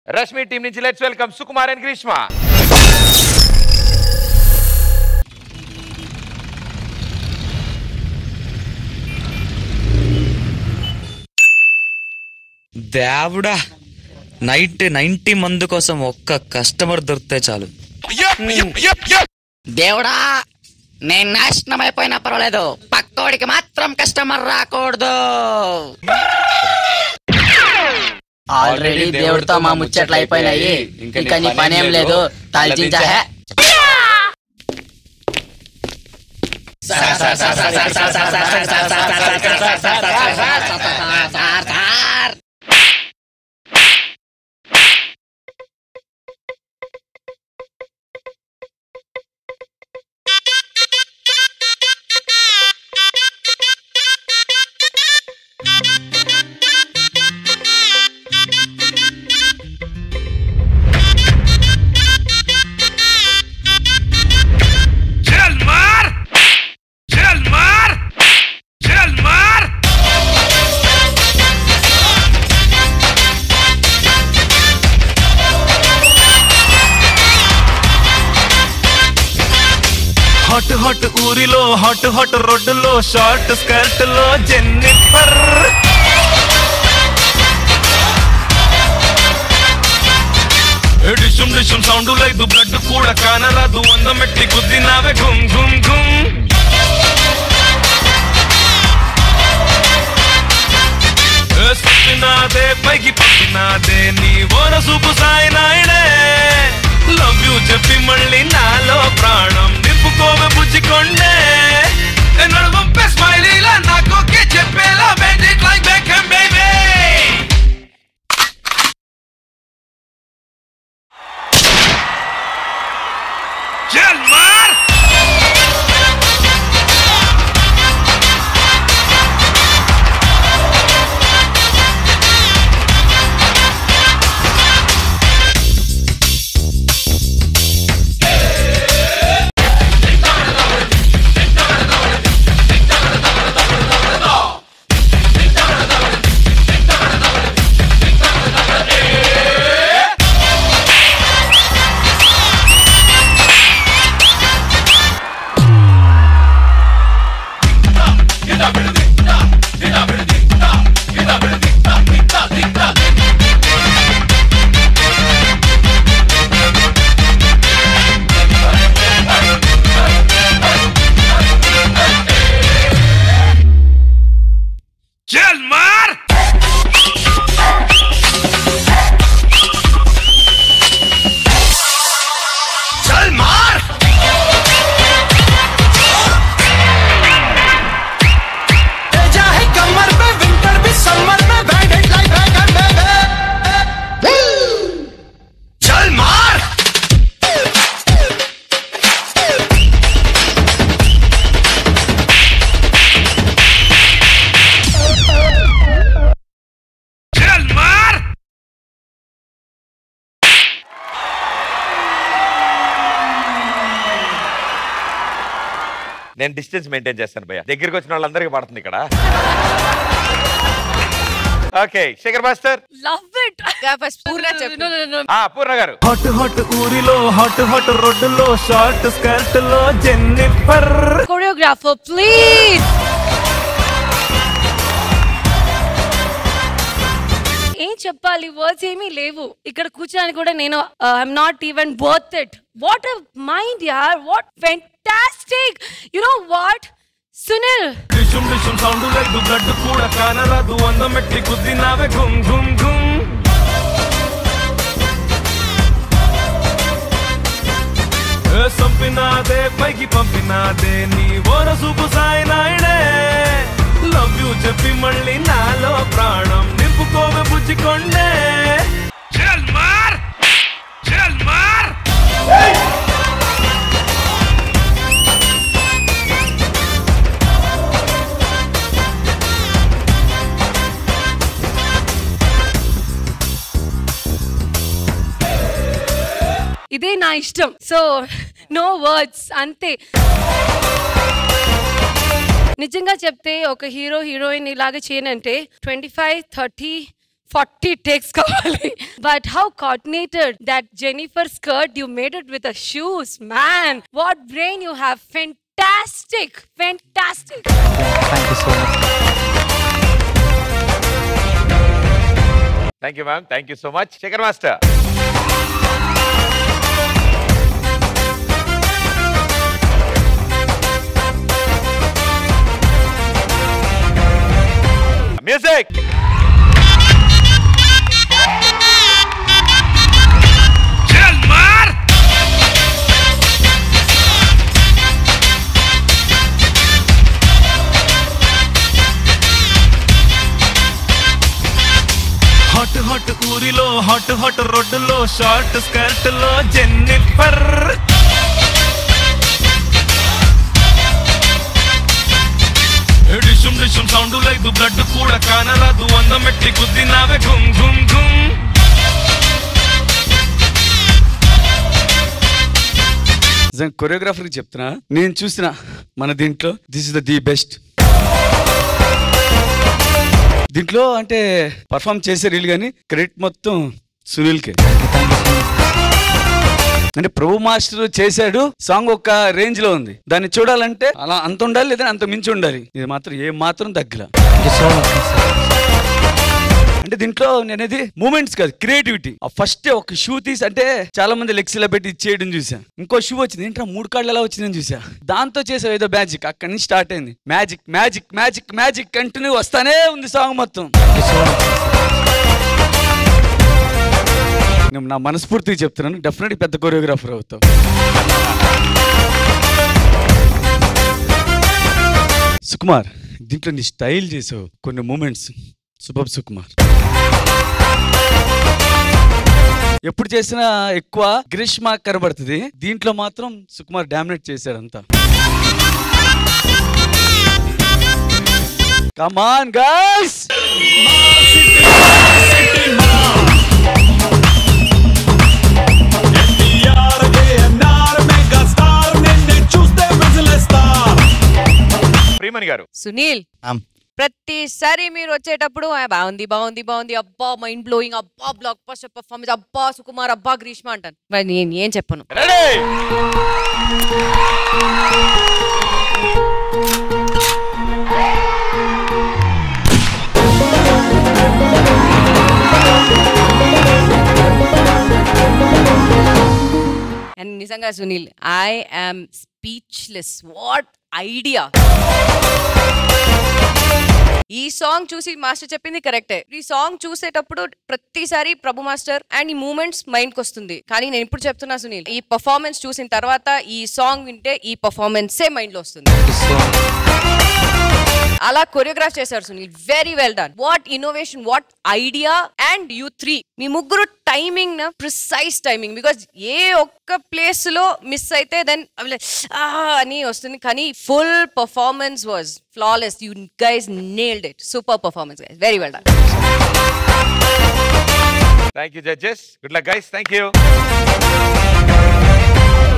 Rashmi team నుంచి let's welcome Sukumar and Greeshma. దేవుడా, night 90 మంది కోసం ఒక్క కస్టమర్ దొరికితే చాలు. దేవుడా, నేను నాశనం అయిపోయినా పర్వాలేదు, పక్కోడికి మాత్రం కస్టమర్ రాకూడదు. ఆల్రెడీ దేవుడితో మా ముచ్చట్లు అయిపోయినాయి, ఇంకా నీ పనేం లేదు. తలచించా హాట్ హాట్ ఊరిలో హాట్ హాట్ రోడ్డులో షార్ట్ స్కర్ట్ లో జెన్నిఫర్, డిషుమ్ డిషుమ్ సౌండ్ లేదు, బ్లడ్ కూడా కానరాదు, 100 మెట్టి గుద్దినావే గుమ్ గుమ్ గుమ్. నాదే పైకి పంపినాదే నీ ఓర సూపు సాయి నాయనే, లవ్ యూ చెప్పి మళ్ళీ నాలో ప్రాణం నింపుకోవే బుజ్జికొండే, నడువంపే స్మైలీలా నాకోకే చెప్పేలా made it like become baby. చల్ మార్ నేను డిస్టెన్స్ మెయింటైన్ చేస్తాను భయ్య, దగ్గరికి వచ్చిన వాళ్ళందరికీ పడుతుంది ఇక్కడ. Okay Shekhar master. Love it. Purna గారు. హాట్ హాట్ ఊరిలో హాట్ హాట్ రోడ్డులో షార్ట్ స్కర్ట్ లో జెన్నిఫర్. Choreographer please. ఏం చెప్పాలి, వర్డ్స్ ఏమీ లేవు. ఇక్కడ కూర్చోడానికి కూడా నేను I'm not even worth it. What a mind యార్, what fantastic. You know what Sunil, డిషుమ్ డిషుమ్ సౌండ్ లేదు, బ్లడ్ కూడా కానరాదు, 100 మెట్టి గుద్దినావే గుమ్ గుమ్ గుమ్. సంపినాదే పైకి పంపినాదే నీ ఓర సూపు సాయి నాయనే, లవ్ యూ చెప్పి మళ్ళీ నాలో ప్రాణం నింపుకోవే బుజ్జికొండే. చల్ మార్ చల్ మార్. ఇదే నా ఇష్టం. సో నో వర్డ్స్, అంతే. నిజంగా చెప్తే ఒక హీరో హీరోయిన్ ఇలాగ చేయనంటే 25, 30, 40 takes kavali. But how coordinated that Jennifer skirt, you made it with the shoes, man. What brain you have. Fantastic. Fantastic. Thank you so much. Thank you, ma'am. Thank you so much. Shekhar Master. Music. Hot hot ఊరిలో hot hot రోడ్డులో short skirt లో Jennifer dishoom డిషుమ్ sound లేదు blood కూడా కానరాదు 100 మెట్టి కుద్దినావే ఘుమ్ ఘుమ్ ఘుమ్ choreographer చెప్తున్నా నేను చూసిన మన దీంట్లో దిస్ ఇస్ ది బెస్ట్. దీంట్లో అంటే పర్ఫామ్ చేసే రీల్ కానీ క్రెడిట్ మొత్తం సునీల్కే. అంటే ప్రభు మాస్టర్ చేశాడు, సాంగ్ ఒక రేంజ్ లో ఉంది, దాన్ని చూడాలంటే అలా అంత ఉండాలి లేదా అంత మించి ఉండాలి. ఇది మాత్రం ఏ మాత్రం తగ్గల. అంటే దీంట్లో నేనేది మూమెంట్స్ కాదు, క్రియేటివిటీ. ఫస్ట్ ఒక షూ తీసి అంటే చాలా మంది లెగ్స్ ఇలా పెట్టి చేయడం చూసా, ఇంకో షూ వచ్చింది ఏంటో 3 కాళ్ళు ఎలా వచ్చిందని చూసా, దాంతో చేసా ఏదో మ్యాజిక్. అక్కడి నుంచి స్టార్ట్ అయింది magic magic magic magic continue వస్తానే ఉంది సాంగ్ మొత్తం. నేను నా మనస్ఫూర్తిగా చెప్తున్నాను, డెఫినెట్గా పెద్ద కొరియోగ్రాఫర్ అవుతావు. సుకుమార్ దీంట్లో నీ స్టైల్ చేసావు కొన్ని మూమెంట్స్ సూపర్. సుకుమార్ ఎప్పుడు చేసినా ఎక్కువ గ్రీష్మ కనబడుతుంది, దీంట్లో మాత్రం సుకుమార్ డామినేట్ చేశాడంతా. Come on guys. ప్రియమణి గారు. సునీల్, ప్రతిసారి మీరు వచ్చేటప్పుడు బాగుంది బాగుంది బాగుంది, అబ్బా మైండ్ బ్లోయింగ్, అబ్బా బ్లాక్ బస్టర్ పర్ఫార్మెన్స్, అబ్బా సుకుమార్, అబ్బా గ్రీష్మ అంటాను. మరి నేను ఏం చెప్పను. అండ్ నిజంగా Sunil, I am speechless. What idea. ఈ సాంగ్ చూసి మాస్టర్ చెప్పింది కరెక్టే. ఈ సాంగ్ చూసేటప్పుడు ప్రతిసారి ప్రభు మాస్టర్ అండ్ ఈ మూమెంట్స్ మైండ్ కి వస్తుంది. కానీ నేను ఇప్పుడు చెప్తున్నా సునీల్, ఈ పర్ఫార్మెన్స్ చూసిన తర్వాత ఈ సాంగ్ వింటే ఈ పర్ఫార్మెన్సే మైండ్ లో వస్తుంది. అలా కొరియోగ్రాఫ్ చేశారు Sunil. Very well done. What innovation, what idea. And you 3 మీ ముగ్గురు టైమింగ్ నా ప్రిసైజ్ టైమింగ్. బికాజ్ ఏ ఒక్క ప్లేస్ లో మిస్ అయితే దెన్ అని వస్తుంది. కానీ full performance was flawless. You guys nailed it. Super performance, guys. Very well done. Thank you, judges. Good luck, guys. Thank you.